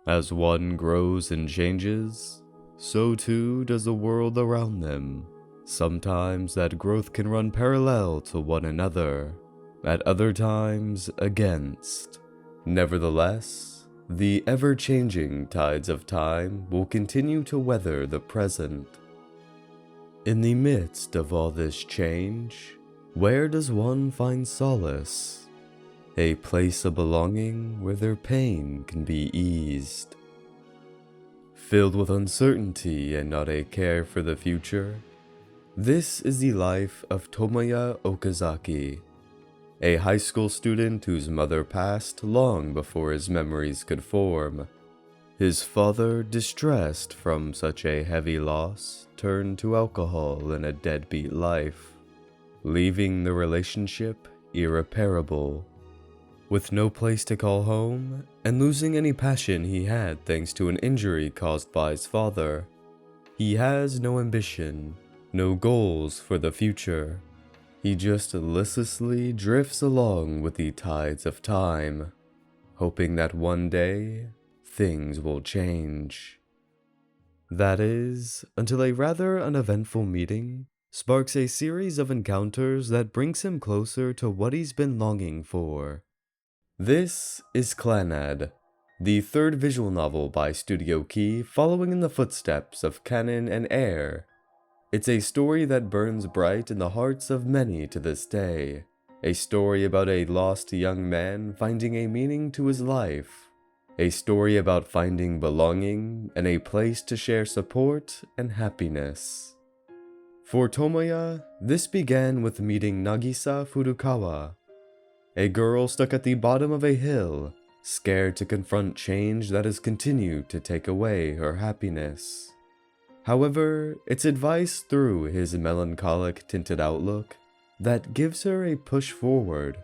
As one grows and changes, so too does the world around them. Sometimes that growth can run parallel to one another, at other times against. Nevertheless, the ever-changing tides of time will continue to weather the present. In the midst of all this change, where does one find solace? A place of belonging where their pain can be eased. Filled with uncertainty and not a care for the future, this is the life of Tomoya Okazaki, a high school student whose mother passed long before his memories could form. His father, distressed from such a heavy loss, turned to alcohol and a deadbeat life, leaving the relationship irreparable. With no place to call home, and losing any passion he had thanks to an injury caused by his father, he has no ambition, no goals for the future. He just listlessly drifts along with the tides of time, hoping that one day, things will change. That is, until a rather uneventful meeting sparks a series of encounters that brings him closer to what he's been longing for. This is Clannad, the third visual novel by Studio Key following in the footsteps of Canon and Air. It's a story that burns bright in the hearts of many to this day. A story about a lost young man finding a meaning to his life. A story about finding belonging and a place to share support and happiness. For Tomoya, this began with meeting Nagisa Furukawa, a girl stuck at the bottom of a hill, scared to confront change that has continued to take away her happiness. However, it's advice through his melancholic tinted outlook that gives her a push forward.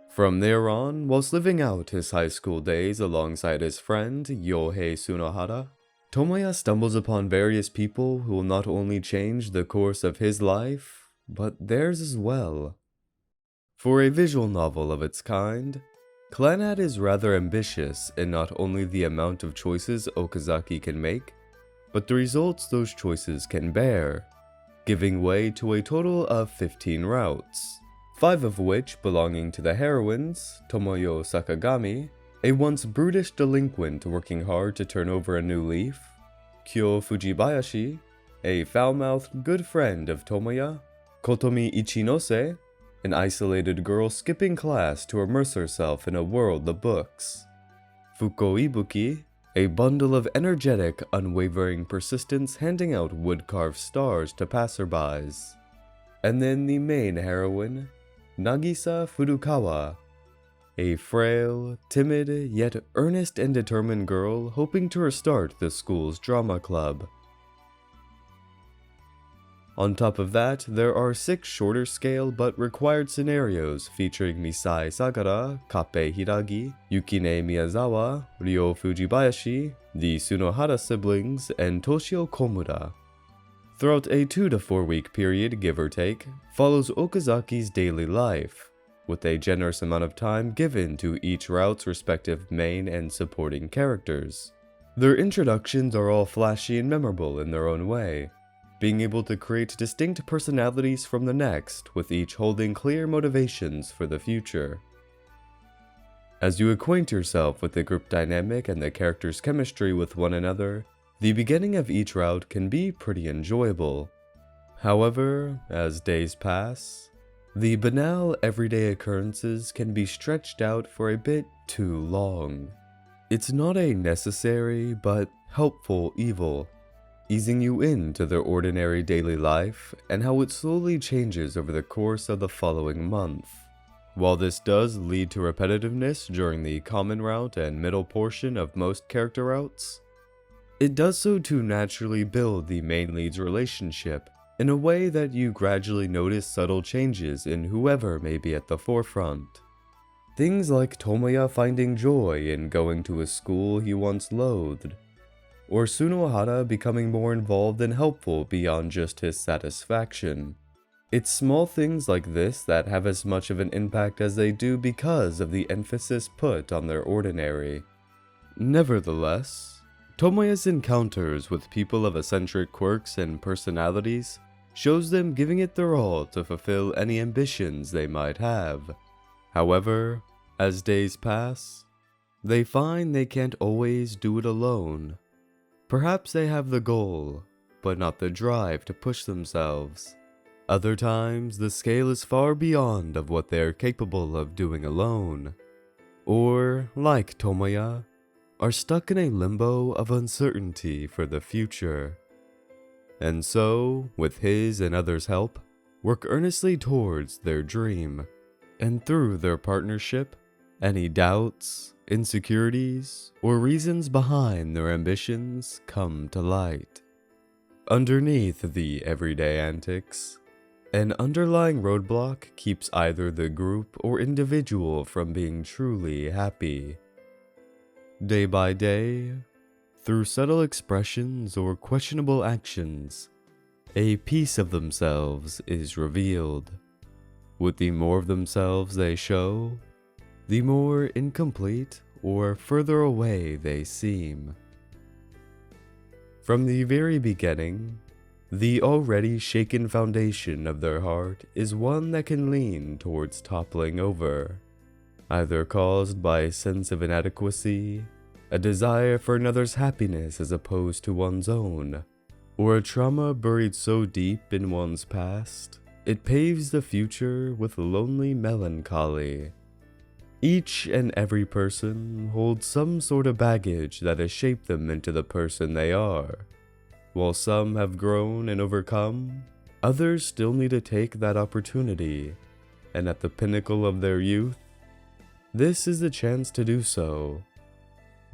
From there on, whilst living out his high school days alongside his friend Yohei Tsunohara, Tomoya stumbles upon various people who will not only change the course of his life, but theirs as well. For a visual novel of its kind, Clannad is rather ambitious in not only the amount of choices Okazaki can make, but the results those choices can bear, giving way to a total of 15 routes, 5 of which belonging to the heroines, Tomoya Sakagami, a once brutish delinquent working hard to turn over a new leaf, Kyo Fujibayashi, a foul-mouthed good friend of Tomoya, Kotomi Ichinose, an isolated girl skipping class to immerse herself in a world of books, Fuko Ibuki, a bundle of energetic, unwavering persistence handing out wood-carved stars to passerbys, and then the main heroine, Nagisa Furukawa, a frail, timid, yet earnest and determined girl hoping to restart the school's drama club. On top of that, there are 6 shorter scale but required scenarios featuring Misai Sagara, Kappei Hiragi, Yukine Miyazawa, Ryo Fujibayashi, the Tsunohara siblings, and Toshio Komura. Throughout a 2 to 4 week period, give or take, follows Okazaki's daily life, with a generous amount of time given to each route's respective main and supporting characters. Their introductions are all flashy and memorable in their own way, being able to create distinct personalities from the next, with each holding clear motivations for the future. As you acquaint yourself with the group dynamic and the characters' chemistry with one another, the beginning of each route can be pretty enjoyable. However, as days pass, the banal everyday occurrences can be stretched out for a bit too long. It's not a necessary but helpful evil, easing you into their ordinary daily life and how it slowly changes over the course of the following month. While this does lead to repetitiveness during the common route and middle portion of most character routes, it does so to naturally build the main lead's relationship in a way that you gradually notice subtle changes in whoever may be at the forefront. Things like Tomoya finding joy in going to a school he once loathed, or Tsunohara becoming more involved and helpful beyond just his satisfaction. It's small things like this that have as much of an impact as they do because of the emphasis put on their ordinary. Nevertheless, Tomoya's encounters with people of eccentric quirks and personalities shows them giving it their all to fulfill any ambitions they might have. However, as days pass, they find they can't always do it alone. Perhaps they have the goal, but not the drive to push themselves. Other times, the scale is far beyond of what they are capable of doing alone. Or, like Tomoya, are stuck in a limbo of uncertainty for the future. And so, with his and others' help, work earnestly towards their dream. And through their partnership, any doubts, insecurities, or reasons behind their ambitions come to light. Underneath the everyday antics, an underlying roadblock keeps either the group or individual from being truly happy. Day by day, through subtle expressions or questionable actions, a piece of themselves is revealed. With the more of themselves they show, the more incomplete or further away they seem. From the very beginning, the already shaken foundation of their heart is one that can lean towards toppling over, either caused by a sense of inadequacy, a desire for another's happiness as opposed to one's own, or a trauma buried so deep in one's past, it paves the future with lonely melancholy. Each and every person holds some sort of baggage that has shaped them into the person they are. While some have grown and overcome, others still need to take that opportunity, and at the pinnacle of their youth, this is the chance to do so.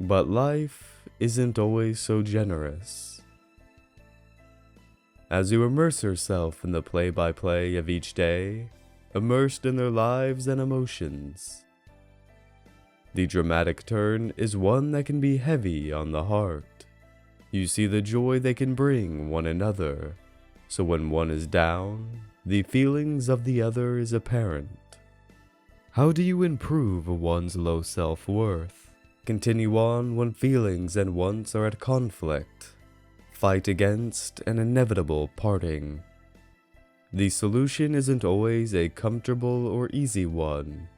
But life isn't always so generous. As you immerse yourself in the play-by-play of each day, immersed in their lives and emotions, the dramatic turn is one that can be heavy on the heart. You see the joy they can bring one another, so when one is down, the feelings of the other is apparent. How do you improve one's low self-worth? Continue on when feelings and wants are at conflict. Fight against an inevitable parting. The solution isn't always a comfortable or easy one,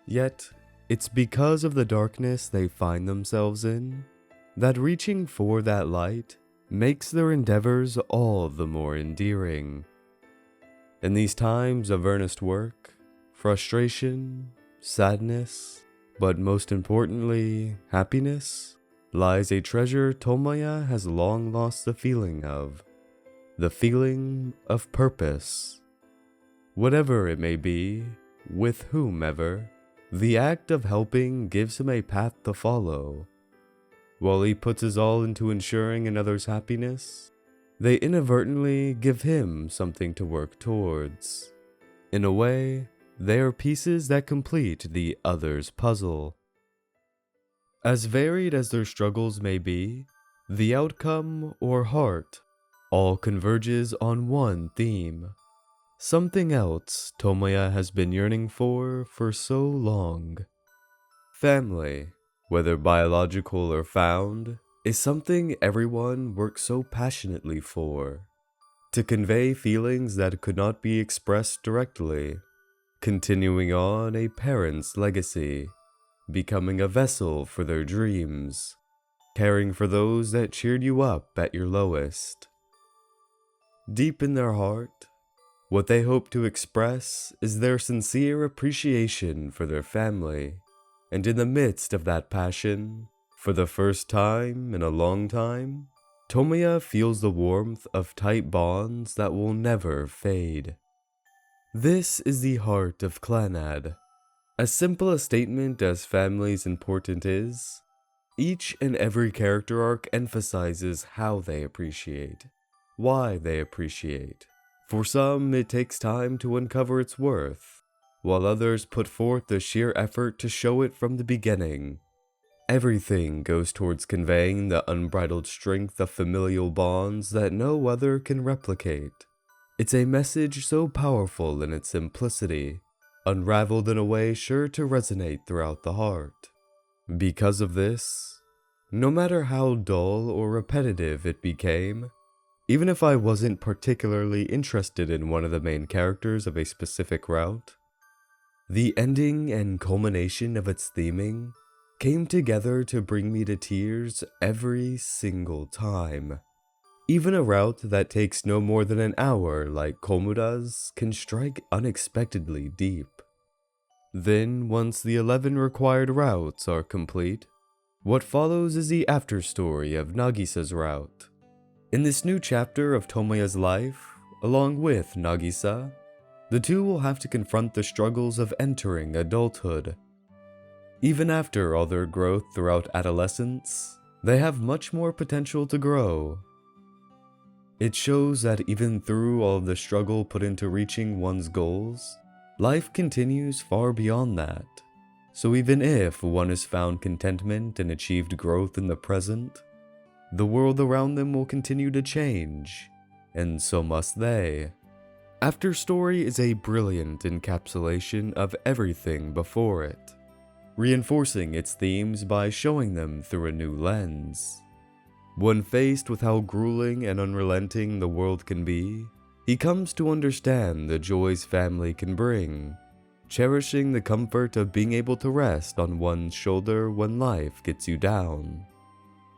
yet it's because of the darkness they find themselves in that reaching for that light makes their endeavors all the more endearing. In these times of earnest work, frustration, sadness, but most importantly, happiness, lies a treasure Tomoya has long lost the feeling of purpose. Whatever it may be, with whomever, the act of helping gives him a path to follow. While he puts his all into ensuring another's happiness, they inadvertently give him something to work towards. In a way, they are pieces that complete the other's puzzle. As varied as their struggles may be, the outcome or heart all converges on one theme. Something else Tomoya has been yearning for so long. Family, whether biological or found, is something everyone works so passionately for. To convey feelings that could not be expressed directly, continuing on a parent's legacy, becoming a vessel for their dreams, caring for those that cheered you up at your lowest. Deep in their heart, what they hope to express is their sincere appreciation for their family, and in the midst of that passion, for the first time in a long time, Tomoya feels the warmth of tight bonds that will never fade. This is the heart of Clannad. As simple a statement as family's important is, each and every character arc emphasizes how they appreciate, why they appreciate. For some, it takes time to uncover its worth, while others put forth the sheer effort to show it from the beginning. Everything goes towards conveying the unbridled strength of familial bonds that no other can replicate. It's a message so powerful in its simplicity, unraveled in a way sure to resonate throughout the heart. Because of this, No matter how dull or repetitive it became, even if I wasn't particularly interested in one of the main characters of a specific route, the ending and culmination of its theming came together to bring me to tears every single time. Even a route that takes no more than an hour like Komura's can strike unexpectedly deep. Then, once the 11 required routes are complete, what follows is the afterstory of Nagisa's route. In this new chapter of Tomoya's life, along with Nagisa, the two will have to confront the struggles of entering adulthood. Even after all their growth throughout adolescence, they have much more potential to grow. It shows that even through all of the struggle put into reaching one's goals, life continues far beyond that. So even if one has found contentment and achieved growth in the present, the world around them will continue to change, and so must they. Afterstory is a brilliant encapsulation of everything before it, reinforcing its themes by showing them through a new lens. When faced with how grueling and unrelenting the world can be, he comes to understand the joys family can bring, cherishing the comfort of being able to rest on one's shoulder when life gets you down.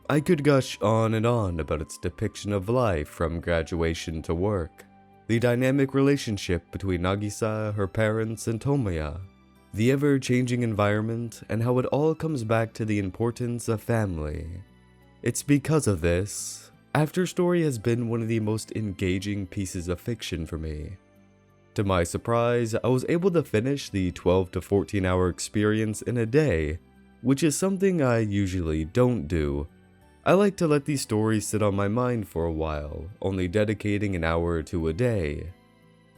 I could gush on and on about its depiction of life from graduation to work, the dynamic relationship between Nagisa, her parents, and Tomoya, the ever-changing environment, and how it all comes back to the importance of family. It's because of this, Afterstory has been one of the most engaging pieces of fiction for me. To my surprise, I was able to finish the 12 to 14 hour experience in a day, which is something I usually don't do. I like to let these stories sit on my mind for a while, only dedicating an hour or two a day.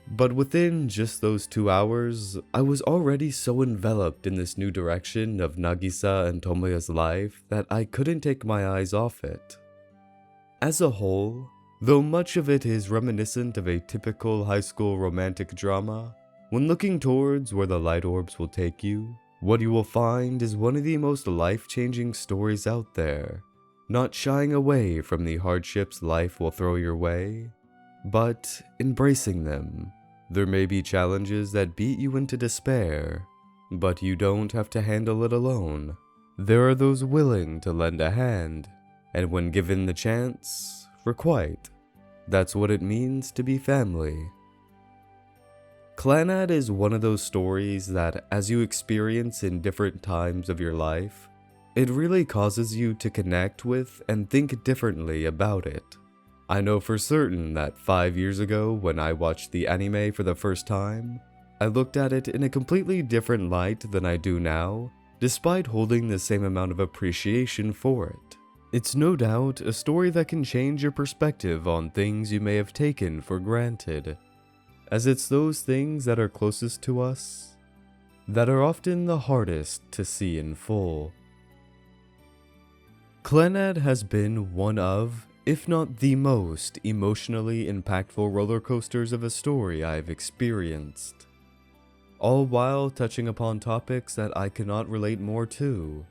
But within just those 2 hours, I was already so enveloped in this new direction of Nagisa and Tomoya's life that I couldn't take my eyes off it. As a whole, though much of it is reminiscent of a typical high school romantic drama, when looking towards where the light orbs will take you, what you will find is one of the most life-changing stories out there. Not shying away from the hardships life will throw your way, but embracing them. There may be challenges that beat you into despair, but you don't have to handle it alone. There are those willing to lend a hand, and when given the chance, requite. That's what it means to be family. Clannad is one of those stories that, as you experience in different times of your life, it really causes you to connect with and think differently about it. I know for certain that 5 years ago, when I watched the anime for the first time, I looked at it in a completely different light than I do now, despite holding the same amount of appreciation for it. It's no doubt a story that can change your perspective on things you may have taken for granted, as it's those things that are closest to us that are often the hardest to see in full. Clannad has been one of, if not the most emotionally impactful roller coasters of a story I've experienced, all while touching upon topics that I cannot relate more to.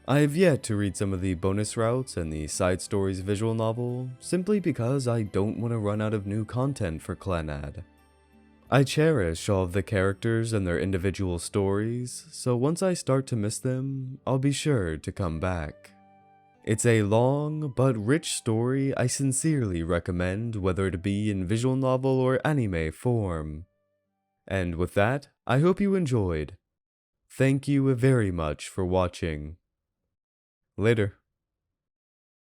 I have yet to read some of the bonus routes and the side stories visual novel, simply because I don't want to run out of new content for Clannad. I cherish all of the characters and their individual stories, so once I start to miss them, I'll be sure to come back. It's a long but rich story I sincerely recommend, whether it be in visual novel or anime form. And with that, I hope you enjoyed. Thank you very much for watching. Later.